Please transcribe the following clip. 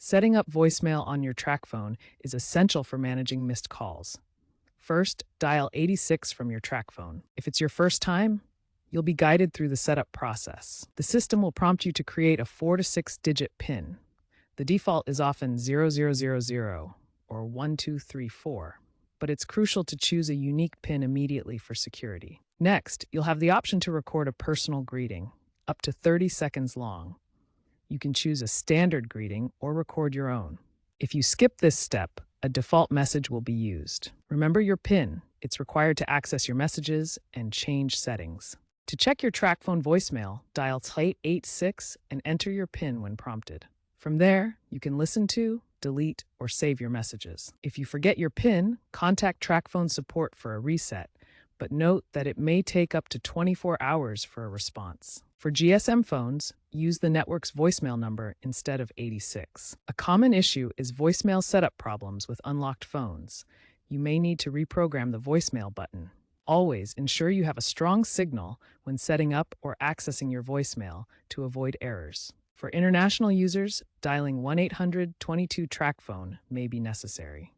Setting up voicemail on your Tracfone is essential for managing missed calls. First, dial 86 from your Tracfone. If it's your first time, you'll be guided through the setup process. The system will prompt you to create a 4 to 6 digit PIN. The default is often 0000 or 1234, but it's crucial to choose a unique PIN immediately for security. Next, you'll have the option to record a personal greeting, up to 30 seconds long. You can choose a standard greeting or record your own. If you skip this step, a default message will be used. Remember your PIN. It's required to access your messages and change settings. To check your Tracfone voicemail, dial 86 and enter your PIN when prompted. From there, you can listen to, delete, or save your messages. If you forget your PIN, contact Tracfone support for a reset, but note that it may take up to 24 hours for a response. For GSM phones, use the network's voicemail number instead of 86. A common issue is voicemail setup problems with unlocked phones. You may need to reprogram the voicemail button. Always ensure you have a strong signal when setting up or accessing your voicemail to avoid errors. For international users, dialing 1-800-22-TRACFONE may be necessary.